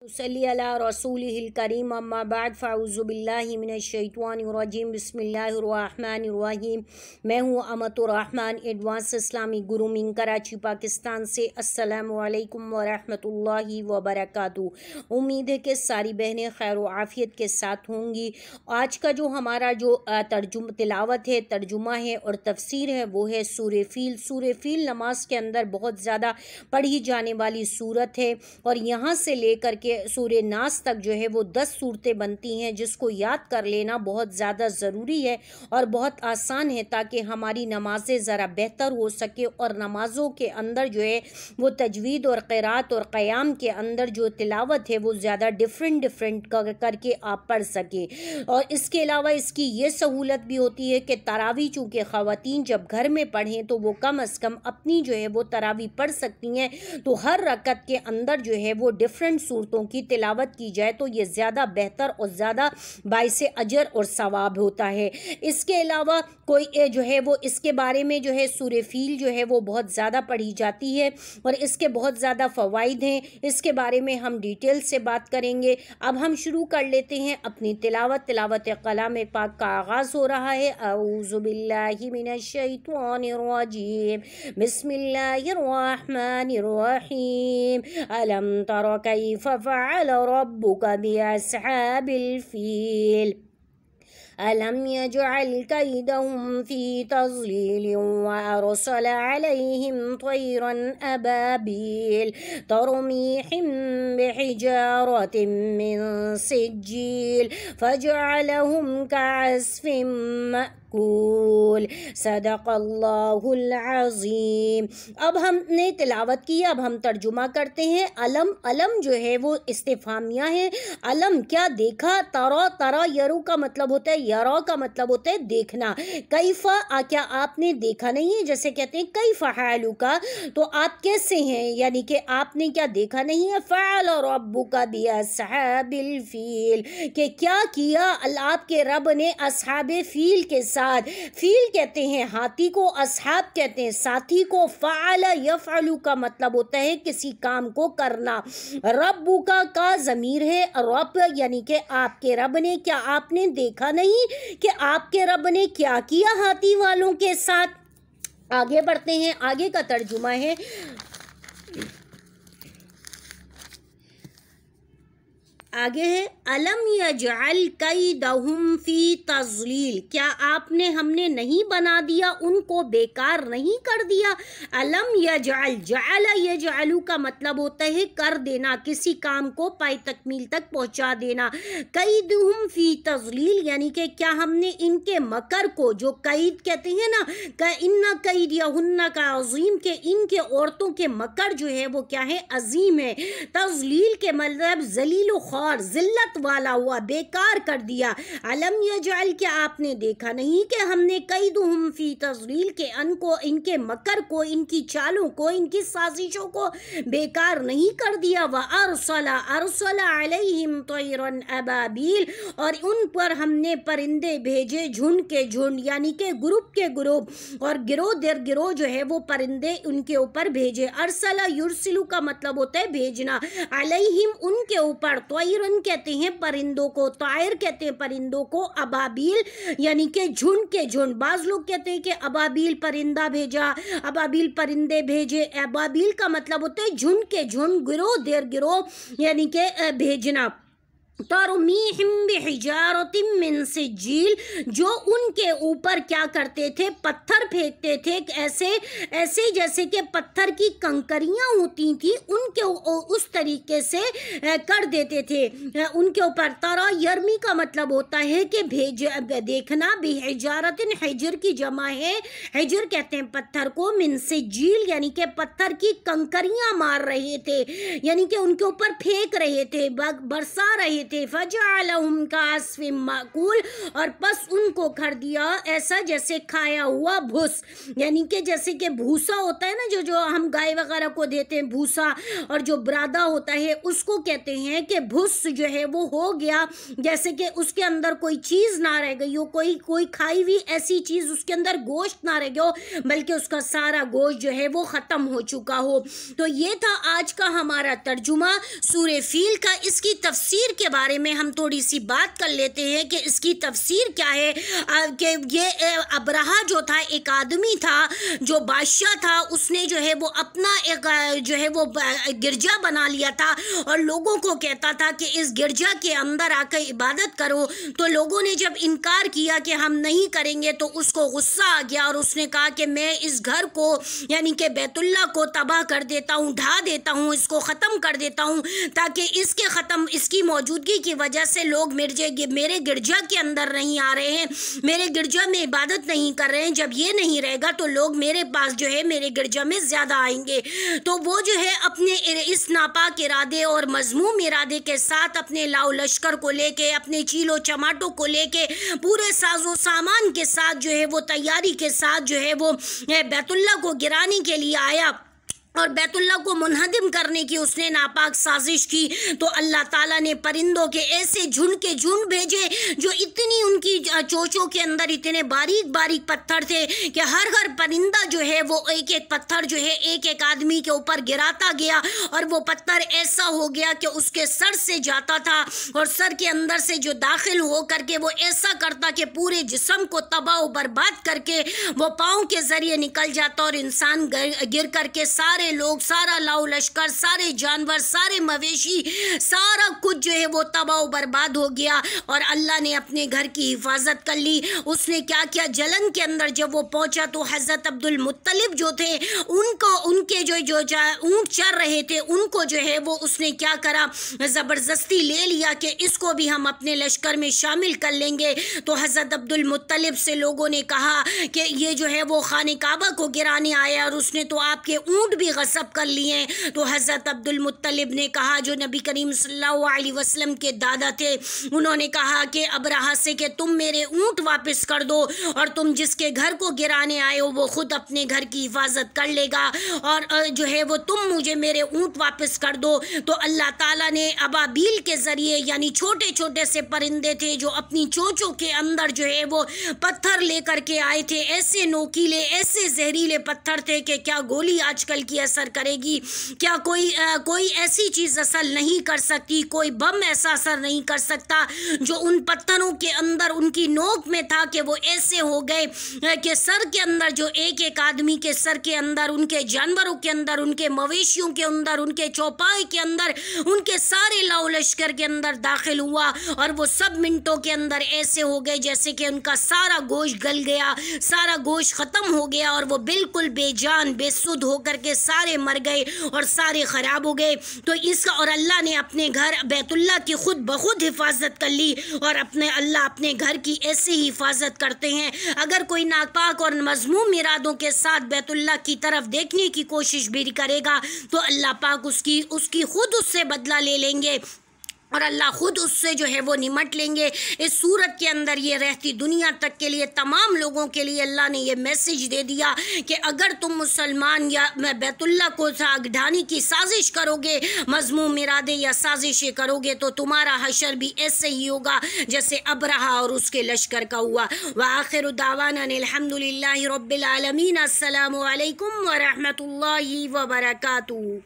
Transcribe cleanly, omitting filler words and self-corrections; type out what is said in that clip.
सल्ली अला रसूलिहिल करीम अम्मा बाद फ़अऊज़ु बिल्लाहि मिनश शैतानिर रजीम बिस्मिल्लाहिर्रहमानिर्रहीम। मैं हूँ Amatur Rahman advance Islamic grooming Karachi Pakistan से। अस्सलामु अलैकुम व रहमतुल्लाहि व बरकातुहू। उम्मीद है कि सारी बहनें खैर व आफ़ियत के साथ होंगी। आज का जो हमारा जो तिलावत है, तर्जुमा है और तफसीर है वो है सूरे फ़ील। सूरे फ़ील नमाज के अंदर बहुत ज़्यादा पढ़ी जाने वाली सूरत है और यहाँ से लेकर के सूरे नास तक जो है वो 10 सूरतें बनती हैं, जिसको याद कर लेना बहुत ज़्यादा ज़रूरी है और बहुत आसान है ताकि हमारी नमाज़ें ज़रा बेहतर हो सके और नमाज़ों के अंदर जो है वो तजवीद और क़िरात और क़याम के अंदर जो तिलावत है वो ज़्यादा डिफरेंट करके आप पढ़ सके। और इसके अलावा इसकी ये सहूलत भी होती है कि तरावी चूँकि ख़वातीन जब घर में पढ़ें तो वो कम अज़ कम अपनी जो है वो तरावी पढ़ सकती हैं, तो हर रकत के अंदर जो है वो डिफरेंट सूरतों की तिलावत की जाए तो ये ज़्यादा बेहतर और ज़्यादा बाइसे अजर और सवाब होता है। इसके अलावा कोई जो है वो इसके बारे में जो है सूरे फ़ील जो है वो बहुत ज़्यादा पढ़ी जाती है और इसके बहुत ज़्यादा फ़वाइद हैं। इसके बारे में हम डिटेल से बात करेंगे। अब हम शुरू कर लेते हैं अपनी तिलावत कलाम पाक का आगाज़ हो रहा है। अऊज़ु बिल्लाहि मिनश शैतानिर रजीम बिस्मिल्लाहिर रहमानिर रहीम। अलम तरा कैफ़ फ़अल रब्बुका बिअस्हाबिल फ़ील अलम यजअल कैदहुम फ़ी तज़लील व अरसल अलैहिम तयरन अबाबील तरमीहिम बिहिजारतिन मिन सिज्जील फजअलहुम कअस्फ़िन मअकूल। सदक़ल्लाहुल अज़ीम। अब हमने तिलावत की, अब हम तर्जुमा करते हैं। अलम जो है वो इस्तिफ़ामिया है। अलम क्या देखा, तरा यरू का मतलब होता है, यरा का मतलब होता है देखना। कैफ़ा क्या आपने देखा नहीं है, जैसे कहते हैं कैफ़ा हालुका, तो आप कैसे हैं, यानी कि आपने क्या देखा नहीं है। फ़अल रब्बुका बिअस्हाबिल फ़ील कि क्या किया आपके रब ने अस्हाबे फ़ील के साथ। फ़ील कहते हैं हाथी को, अस्हाब कहते हैं साथी को। फ़अल यफ़अलु का मतलब होता है किसी काम को करना। रब्बुका का ज़मीर है रब, यानी कि आपके रब ने। क्या आपने देखा नहीं कि आपके रब ने क्या किया हाथी वालों के साथ। आगे बढ़ते हैं, आगे का तर्जुमा है। आगे है अलम यजअल कैदहुम फ़ी तज़लील, क्या आपने हमने नहीं बना दिया, उनको बेकार नहीं कर दिया। अलम यजअल, जअल यजअलु का मतलब होता है कर देना, किसी काम को पाए तकमील तक पहुंचा देना। कैदहुम फ़ी तज़लील यानी कि क्या हमने इनके मकर को, जो कैद कहते हैं ना, इन्ना कैदियहुन्ना का अज़ीम, के इनके औरतों के मकर जो है वो क्या है, अजीम है। तज़लील के मतलब जलील और जिल्लत वाला हुआ, बेकार कर दिया। अलम यजअल क्या आपने देखा नहीं कि हमने कैदहुम फ़ी तज़लील के इनके मकर को, इनकी चालों को, इनकी साजिशों को बेकार नहीं कर दिया। व अरसला अलैहिम तयरन अबाबील, और उन पर हमने परिंदे भेजे झुंड के झुंड, यानी कि ग्रुप के ग्रुप और गिरोह दर गिरोह जो है वो परिंदे उनके ऊपर भेजे। अरसला युरसिलु का मतलब होता है भेजना, अलैहिम उनके ऊपर, तयरन कहते हैं परिंदों को, तायर कहते हैं परिंदों को, अबाबील यानी कि झुंड के झुंड। बाज़ लोग कहते हैं कि अबाबील परिंदा भेजा, अबाबील परिंदे भेजे। अबाबील का मतलब होता है झुंड के झुंड, गिरोह दर गिरोह यानी कि भेजना। तरमीहिम बिहिजारतिन मिन सिज्जील, जो उनके ऊपर क्या करते थे, पत्थर फेंकते थे, ऐसे जैसे कि पत्थर की कंकरियां होती थी, उनके उस तरीके से कर देते थे उनके ऊपर। तरा यर्मी का मतलब होता है कि देखना। बिहिजारतिन हिजर की जमा है, हिजर कहते हैं पत्थर को। मिन सिज्जील यानी कि पत्थर की कंकरियां मार रहे थे, यानी कि उनके ऊपर फेंक रहे थे, बरसा रहे रहे थे, फजअलहुम कास्फिम माकूल, और बस उनको कर दिया ऐसा जैसे खाया हुआ भूस, यानी कि जैसे कि भूसा होता है ना, जो हम गाय वगैरह को देते हैं भूसा, और जो बरादा होता है उसको कहते हैं कि भूस जो है वो हो गया जैसे कि उसके अंदर कोई चीज़ ना रह गई हो, कोई खाई हुई ऐसी चीज़ उसके अंदर गोश्त ना रह गया हो, बल्कि उसका सारा गोश्त जो है वो ख़त्म हो चुका हो। तो ये था आज का हमारा तर्जुमा सूरे फील का। इसकी तफसीर के बारे में हम थोड़ी सी बात कर लेते हैं कि इसकी तफसीर क्या है। कि ये अबरहा जो था एक आदमी था, जो बादशाह था, उसने जो है वो अपना एक जो है वो गिरजा बना लिया था और लोगों को कहता था कि इस गिरजा के अंदर आकर इबादत करो। तो लोगों ने जब इनकार किया कि हम नहीं करेंगे तो उसको गुस्सा आ गया और उसने कहा कि मैं इस घर को यानी कि बैतुल्लाह को तबाह कर देता हूँ, ढा देता हूँ, इसको ख़त्म कर देता हूँ, ताकि इसकी मौजूदगी की वजह से लोग मेरे गिरजा के अंदर नहीं आ रहे हैं, मेरे गिरजा में इबादत नहीं कर रहे हैं। जब ये नहीं रहेगा तो लोग मेरे पास जो है मेरे गिरजा में ज़्यादा आएंगे। तो वो जो है अपने इस नापाक इरादे और मजमूम इरादे के साथ अपने लाओ लश्कर को लेके, अपने चीलो चमाटों को लेके, पूरे साजो सामान के साथ जो है वो तैयारी के साथ जो है वो बैतुल्लाह को गिराने के लिए आया और बैतुल्लाह को मुनहदिम करने की उसने नापाक साजिश की। तो अल्लाह ताला ने परिंदों के ऐसे झुंड के झुंड भेजे जो इतनी उनकी चोंचों के अंदर इतने बारीक बारीक पत्थर थे कि हर परिंदा जो है वो एक एक पत्थर जो है एक एक आदमी के ऊपर गिराता गया और वो पत्थर ऐसा हो गया कि उसके सर से जाता था और सर के अंदर से जो दाखिल हो करके वो ऐसा करता कि पूरे जिस्म को तबाह बर्बाद करके वो पाँव के ज़रिए निकल जाता और इंसान गिर करके सारे लोग, सारा लाओ लश्कर, सारे जानवर, सारे मवेशी, सारा कुछ जो है वो तबाह बर्बाद हो गया। और अल्लाह ने अपने घर की हिफाजत कर ली। उसने क्या किया, जलन के अंदर जब वो पहुंचा तो हज़रत अब्दुल मुत्तलिब जो थे उनके जो ऊँट चर रहे थे उनको जो है वो उसने क्या करा, ज़बरदस्ती ले लिया कि इसको भी हम अपने लश्कर में शामिल कर लेंगे। तो हज़रत अब्दुल मुत्तलिब से लोगों ने कहा कि ये जो है वो खाने काबा को गिराने आया और उसने तो आपके ऊँट भी गसब कर लिए। तो हज़रत अब्दुल मुत्तलिब ने कहा, जो नबी करीम सल्लल्लाहु अलैहि वसल्लम के दादा थे, उन्होंने कहा कि अबरहा से कि तुम मेरे ऊँट वापस कर दो और तुम जिसके घर को गिराने आए हो वो खुद अपने घर की हिफाजत कर लेगा और जो है वो तुम मुझे मेरे ऊँट वापस कर दो। तो अल्लाह ताला ने अबाबील के ज़रिए, यानी छोटे छोटे से परिंदे थे जो अपनी चोंचों के अंदर जो है वो पत्थर लेकर के आए थे, ऐसे नोकीले, ऐसे जहरीले पत्थर थे कि क्या गोली आजकल की असर करेगी, क्या कोई ऐसी चीज़ असर नहीं कर सकती, कोई बम ऐसा असर नहीं कर सकता जो उन पत्थरों के अंदर उनकी नोक में था कि वो ऐसे हो गए कि सर के अंदर, जो एक एक आदमी के सर के अंदर, उनके जानवरों के अंदर, उनके मवेशियों के अंदर, उनके चौपाई के अंदर, उनके सारे लाओ लश्कर के अंदर दाखिल हुआ और वो सब मिनटों के अंदर ऐसे हो गए जैसे कि उनका सारा गोश्त गल गया, सारा गोश्त ख़त्म हो गया और वो बिल्कुल बेजान बेसुध होकर के सारे मर गए और सारे ख़राब हो गए। तो इसका और अल्लाह ने अपने घर बैतुल्लाह की खुद बखुद हिफाजत कर ली और अल्लाह अपने घर की ऐसे ही हिफाजत करते हैं। अगर कोई नापाक और मज़मूम इरादों के साथ बैतुल्लाह की तरफ देखने की कोशिश भी करेगा तो अल्लाह पाक उसकी खुद उससे बदला ले लेंगे और अल्लाह खुद उससे जो है वो निमट लेंगे। इस सूरत के अंदर ये रहती दुनिया तक के लिए, तमाम लोगों के लिए अल्लाह ने ये मैसेज दे दिया कि अगर तुम मुसलमान या बैतुल्लाह को ढाने की साजिश करोगे, मज़मूम इरादे या साजिशें करोगे तो तुम्हारा हशर भी ऐसे ही होगा जैसे अबरहा और उसके लश्कर का हुआ। व आखिर दावाना अल्हम्दुलिल्लाहि रब्बिल आलमीन। अस्सलामु अलैकुम व रहमतुल्लाहि व बरकातुहू।